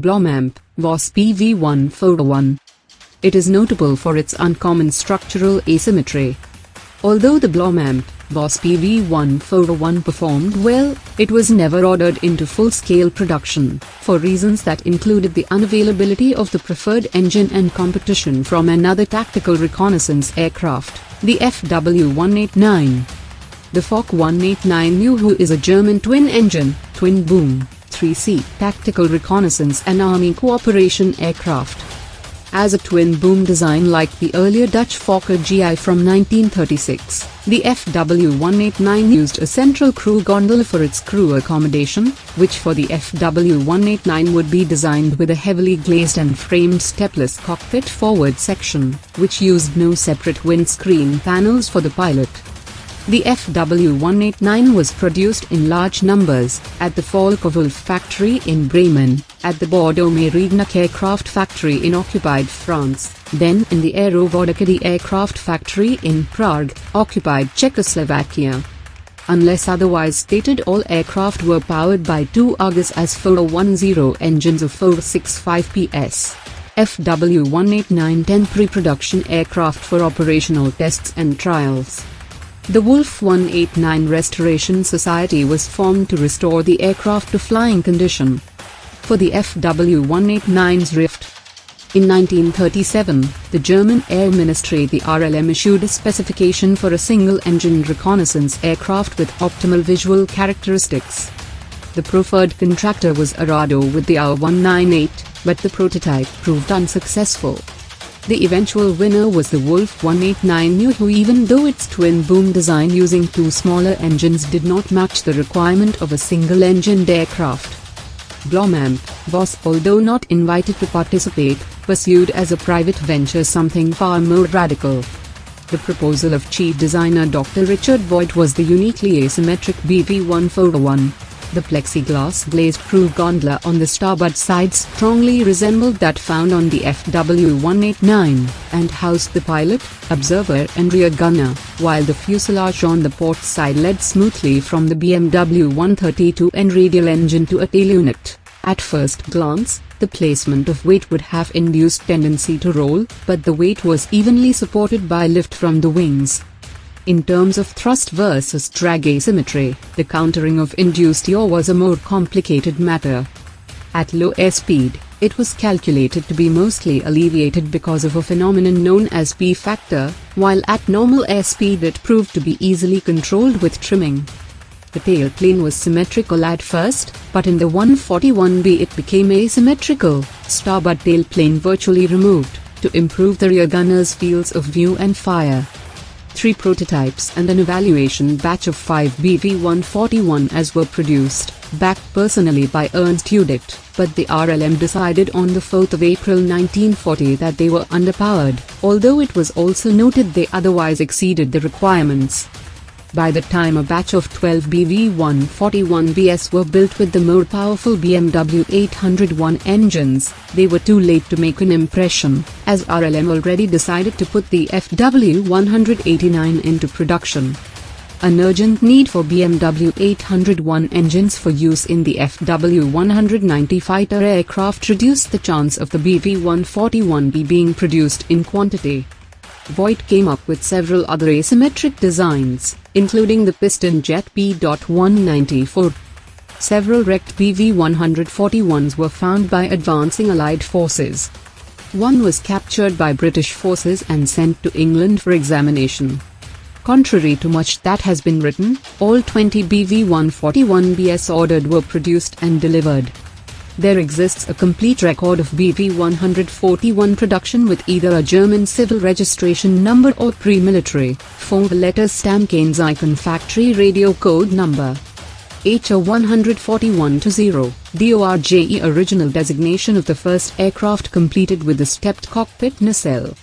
Blohm Voss BV Fw. It is notable for its uncommon structural asymmetry. Although the Blohm Voss BV Fw performed well, it was never ordered into full-scale production, for reasons that included the unavailability of the preferred engine and competition from another tactical reconnaissance aircraft, the Fw189. The Focke-189 Fw is a German twin-engine, twin-boom, 3-seat tactical reconnaissance and army cooperation aircraft. As a twin-boom design like the earlier Dutch Focke GI from 1936, the Fw189 used a central crew gondola for its crew accommodation, which for the Fw189 would be designed with a heavily glazed and framed stepless cockpit forward section, which used no separate windscreen panels for the pilot. The Fw189 was produced in large numbers at the Focke-Wulf factory in Bremen, at the Bordeaux-Mérignac aircraft factory in occupied France, then in the Aerovodicady aircraft factory in Prague, occupied Czechoslovakia. Unless otherwise stated, all aircraft were powered by two Argus as Fw10 engines of 465 PS. Fw189 temporary production aircraft for operational tests and trials. The Wulf 189 Restoration Society was formed to restore the aircraft to flying condition. For the Fw189's Rift. In 1937, the German Air Ministry, the RLM, issued a specification for a single-engine reconnaissance aircraft with optimal visual characteristics. The preferred contractor was Arado with the AR-198, but the prototype proved unsuccessful. The eventual winner was the Wulf 189 Fw, even though its twin-boom design using two smaller engines did not match the requirement of a single-engined aircraft. Blohm Voss, although not invited to participate, pursued as a private venture something far more radical. The proposal of chief designer Dr. Richard Voigt was the uniquely asymmetric BV1 Fw. The plexiglass glazed crew gondola on the starboard side strongly resembled that found on the Fw189, and housed the pilot, observer and rear gunner, while the fuselage on the port side led smoothly from the BMW 132 and radial engine to a tail unit. At first glance, the placement of weight would have induced tendency to roll, but the weight was evenly supported by lift from the wings. In terms of thrust versus drag asymmetry, the countering of induced yaw was a more complicated matter. At low airspeed, it was calculated to be mostly alleviated because of a phenomenon known as P-factor, while at normal airspeed it proved to be easily controlled with trimming. The tailplane was symmetrical at first, but in the 141B it became asymmetrical, starboard tailplane virtually removed, to improve the rear gunner's fields of view and fire. 3 prototypes and an evaluation batch of 5 BV141s were produced, backed personally by Ernst Udicht, but the RLM decided on the 4th of April 1940 that they were underpowered, although it was also noted they otherwise exceeded the requirements. By the time a batch of 12 BV141Bs were built with the more powerful BMW 801 engines, they were too late to make an impression, as RLM already decided to put the Fw189 into production. An urgent need for BMW 801 engines for use in the Fw190 fighter aircraft reduced the chance of the BV141B being produced in quantity. Voigt came up with several other asymmetric designs, including the piston jet P.194. Several wrecked BV141s were found by advancing Allied forces. One was captured by British forces and sent to England for examination. Contrary to much that has been written, all 20 BV141Bs ordered were produced and delivered. There exists a complete record of BV141 production with either a German civil registration number or pre-military, 4-letter stamp Kennzeichen factory radio code number. HR141-0, DORJE original designation of the first aircraft completed with the stepped cockpit nacelle.